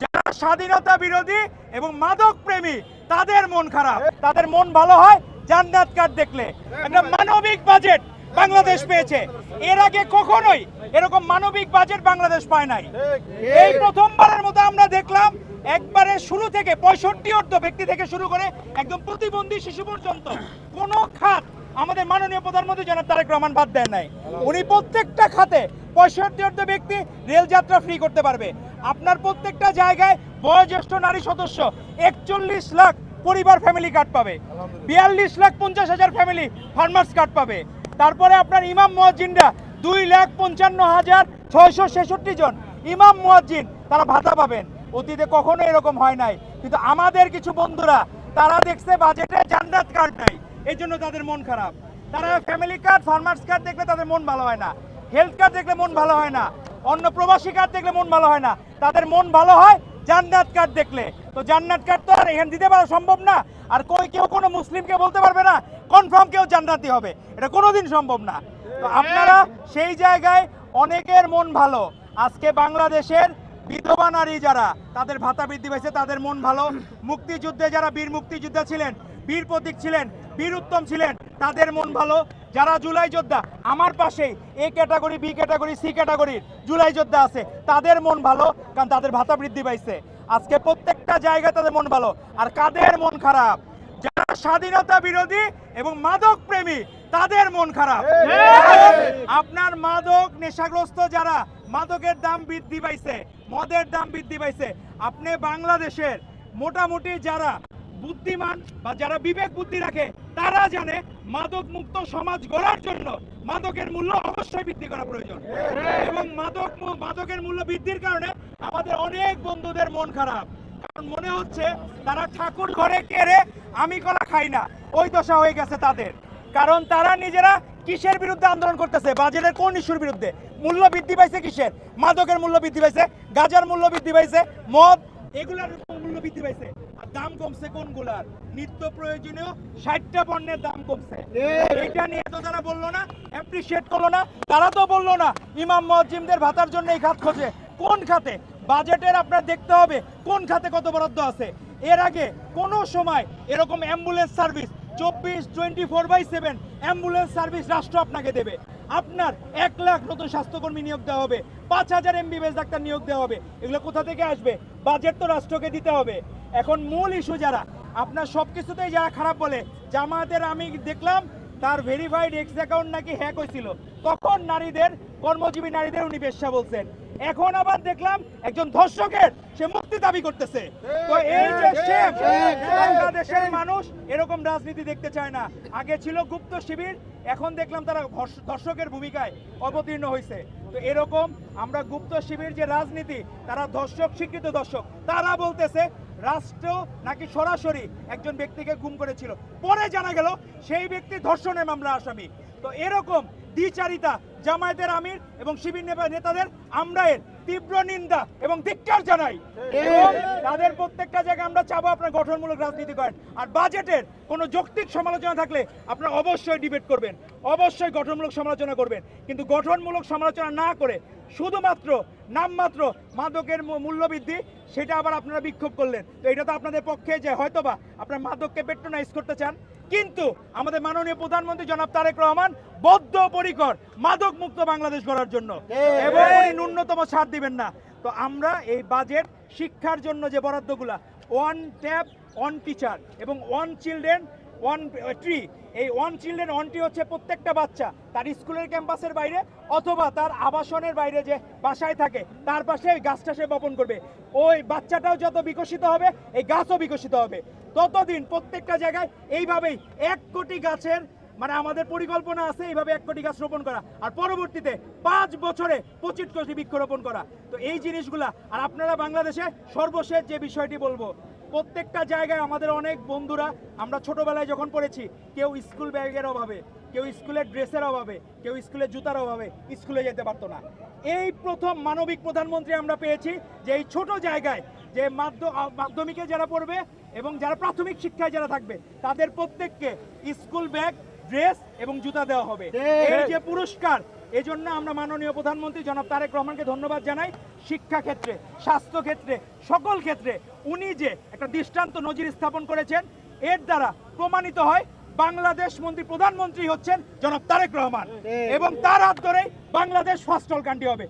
যারা স্বাধীনতা বিরোধী এবং মাদক প্রেমী তাদের মন খারাপ, তাদের মন ভালো হয় জান্নাত কার্ড দেখলে। একটা মানবিক বাজেট বাংলাদেশ পেয়েছে, এর আগে কখনোই এরকম মানবিক বাজেট বাংলাদেশ পায় নাই। এই প্রথমবারের মতো আমরা দেখলাম একবারে শুরু থেকে 65 ব্যক্তি থেকে শুরু করে একদম প্রতিবন্ধী শিশু পর্যন্ত কোনো খাত আমাদের মাননীয় প্রধানমন্ত্রী জনাব তারেক রহমান বাদ দেন নাই। উনি প্রত্যেকটা খাতে 65 ব্যক্তি রেল যাত্রা ফ্রি করতে পারবে। আপনার প্রত্যেকটা জায়গায় বয়োজ্যেষ্ঠ নারী সদস্য 41 লাখ পরিবার ফ্যামিলি কার্ড পাবে, 42,50,000 ফ্যামিলি ফার্মার্স কার্ড পাবে। তারপরে আপনার ইমাম মুয়াজ্জিনরা 2,55,666 জন ইমাম মুয়াজ্জিন তারা ভাতা পাবেন। অতীতে কখনো এরকম হয় নাই, কিন্তু আমাদের কিছু বন্ধুরা তারা দেখছে বাজেটে জান্নাত কার্ড নাই, এই জন্য তাদের মন খারাপ। তারা ফ্যামিলি কার্ড ফার্মার্স কার্ড দেখলে তাদের মন ভালো হয় না, হেলথ কার্ড দেখলে মন ভালো হয় না, অন্য প্রবাসী কার্ড দেখলে মন ভালো হয় না, তাদের মন ভালো হয় জান্নাত কার্ড দেখলে। তো জান্নাত কার্ড তো আর এখানে দিতে পারা সম্ভব না, আর কেউ কোনো মুসলিমকে বলতে পারবে না কনফার্ম কেউ জান্নাতি হবে, এটা কোনোদিন সম্ভব না। তো আপনারা সেই জায়গায় অনেকের মন ভালো। আজকে বাংলাদেশের বিধবা নারী যারা তাদের ভাতা বৃদ্ধি পাইছে তাদের মন ভালো। মুক্তিযুদ্ধে যারা বীর মুক্তিযোদ্ধা ছিলেন, বীর প্রতীক ছিলেন, বীর উত্তম ছিলেন, তাদের মন ভালো। যারা জুলাই যোদ্ধা আমার পাশেই A category, B category, C ক্যাটাগরির জুলাই যোদ্ধা আছে, তাদের মন ভালো, কারণ তাদের ভাতা বৃদ্ধি পাইছে। আজকে প্রত্যেকটা জায়গায় তাদের মন ভালো। আর কাদের মন খারাপ? যারা স্বাধীনতা বিরোধী এবং মাদক প্রেমী তাদের মন খারাপ। আপনার মাদক নেশাগ্রস্ত যারা, মাদকের দাম বৃদ্ধি পাইছে, মদের দাম বৃদ্ধি পাইছে। আপনি বাংলাদেশের মোটামুটি যারা বুদ্ধিমান বা যারা বিবেক বুদ্ধি রাখে তারা জানে মাদক মুক্ত সমাজ গড়ার জন্য মাদকের মূল্য অবশ্যই বৃদ্ধি করা প্রয়োজন। এবং মাদকের মূল্য বৃদ্ধির কারণে আমাদের অনেক বন্ধুদের মন খারাপ, কারণ মনে হচ্ছে তারা ঠাকুর ঘরে কেড়ে আমি কলা খাই না, ওই দশা হয়ে গেছে তাদের। কারণ তারা নিজেরা কিসের বিরুদ্ধে আন্দোলন করতেছে? বাজেটের কোন ইস্যুর বিরুদ্ধে? মূল্য বৃদ্ধি পাইছে কিসের? মাদকের মূল্য বৃদ্ধি পাইছে, গাঁজার মূল্য বৃদ্ধি পাইছে, মদ এগুলার মূল্য বৃদ্ধি পাইছে। আর দাম কমছে কোনগুলার? নিত্য প্রয়োজনীয় 60টা পণ্যের দাম কমছে। এটা নিয়ে তো তারা বললো না, অ্যাপ্রিশিয়েট করলো না। তারা তো বললো না ইমাম মুয়াজ্জিনদের ভাতার জন্য এই খাত খোঁজে। কোন খাতে? বাজেটের আপনার দেখতে হবে কোন খাতে কত বরাদ্দ আছে। এর আগে কোনো সময় এরকম অ্যাম্বুলেন্স সার্ভিস 24/7 অ্যাম্বুলেন্স সার্ভিস রাষ্ট্র আপনাকে দেবে। আপনার 1 লাখ নতুন স্বাস্থ্যকর্মী নিয়োগ দেওয়া হবে, 5,000 MBBS ডাক্তার নিয়োগ দেওয়া হবে। এগুলো কোথা থেকে আসবে? বাজেট তো রাষ্ট্রকে দিতে হবে। এখন মূল ইস্যু যারা আপনার সব কিছুতেই যারা খারাপ বলে, জামায়াতের আমি দেখলাম তার ভেরিফাইড এক্স অ্যাকাউন্ট নাকি হ্যাক হয়েছিল, তখন নারীদের, কর্মজীবী নারীদের উনি বেশ্যা বলছেন। এখন আবার দেখলাম একজন ধর্ষকের সে মুক্তি দাবি করতেছে। তো এই যে বাংলাদেশের মানুষ এরকম রাজনীতি দেখতে চায় না। আগে ছিল গুপ্ত শিবির, এখন দেখলাম তারা ধর্ষকের ভূমিকায় অবতীর্ণ হয়েছে। তো এরকম আমরা গুপ্ত শিবির যে রাজনীতি, তারা ধর্ষক, স্বীকৃত ধর্ষক, তারা বলতেছে রাষ্ট্র নাকি সরাসরি একজন ব্যক্তিকে গুম করেছিল, পরে জানা গেল সেই ব্যক্তি ধর্ষণের মামলা আসামি। তো এরকম দ্বিচারিতা জামায়াতের আমির এবং শিবির নেতাদের আমরা এর তীব্র নিন্দা এবং ধিক্কার জানাই। এবং তাদের প্রত্যেকটা জায়গায় আমরা চাবো আপনারা গঠনমূলক রাজনীতি করেন। আর বাজেটের কোনো যৌক্তিক সমালোচনা থাকলে আপনারা অবশ্যই ডিবেট করবেন, অবশ্যই গঠনমূলক সমালোচনা করবেন। কিন্তু গঠনমূলক সমালোচনা না করে শুধুমাত্র নামমাত্র মাদকের মূল্য বৃদ্ধি, সেটা আবার আপনারা বিক্ষোভ করলেন। তো এটা তো আপনাদের পক্ষে যে হয়তোবা আপনারা মাদককে পেট্রোনাইজ করতে চান, কিন্তু আমাদের মাননীয় প্রধানমন্ত্রী জনাব তারেক রহমান বদ্ধপরিকর মাদক মুক্ত বাংলাদেশ গড়ার জন্য, এবং উনি ন্যূনতম ছাড় দিবেন না। তো আমরা এই বাজেট শিক্ষার জন্য যে বরাদ্দগুলা, 1 ট্যাব 1 টিচার এবং 1 চিলড্রেন 1 ট্রি, এই 1 চিলড্রেন 1 ট্রি হচ্ছে প্রত্যেকটা বাচ্চা তার স্কুলের ক্যাম্পাসের বাইরে অথবা তার আবাসনের বাইরে যে বাসায় থাকে তার পাশে ওই গাছটা সে বপন করবে। ওই বাচ্চাটাও যত বিকশিত হবে এই গাছও বিকশিত হবে। ততদিন প্রত্যেকটা জায়গায় এইভাবেই 1 কোটি গাছের মানে আমাদের পরিকল্পনা আছে এইভাবে 1 কোটি গাছ রোপণ করা, আর পরবর্তীতে 5 বছরে 25 কোটি বৃক্ষরোপণ করা। তো এই জিনিসগুলা, আর আপনারা বাংলাদেশে সর্বশেষ যে বিষয়টি বলবো, প্রত্যেকটা জায়গায় আমাদের অনেক বন্ধুরা, আমরা ছোটবেলায় যখন পড়েছি, কেউ স্কুল ব্যাগের অভাবে, কেউ স্কুলের ড্রেসের অভাবে, কেউ স্কুলের জুতার অভাবে স্কুলে যেতে পারতো না। এই প্রথম মানবিক প্রধানমন্ত্রী আমরা পেয়েছি যে এই ছোট জায়গায় যে মাধ্যমিকে যারা পড়বে এবং যারা প্রাথমিক শিক্ষায় যারা থাকবে তাদের প্রত্যেককে স্কুল ব্যাগ, ড্রেস এবং জুতা দেওয়া হবে। এই যে পুরস্কার, এজন্য আমরা মাননীয় প্রধানমন্ত্রী জনাব তারেক রহমানকে ধন্যবাদ জানাই। শিক্ষা ক্ষেত্রে, স্বাস্থ্য ক্ষেত্রে, সকল ক্ষেত্রে উনি যে একটা দৃষ্টান্ত নজির স্থাপন করেছেন, এর দ্বারা প্রমাণিত হয় বাংলাদেশ প্রধানমন্ত্রী হচ্ছেন জনাব তারেক রহমান, এবং তার হাত ধরেই বাংলাদেশ ফার্স্ট ওয়ার্ল্ড কান্ট্রি হবে।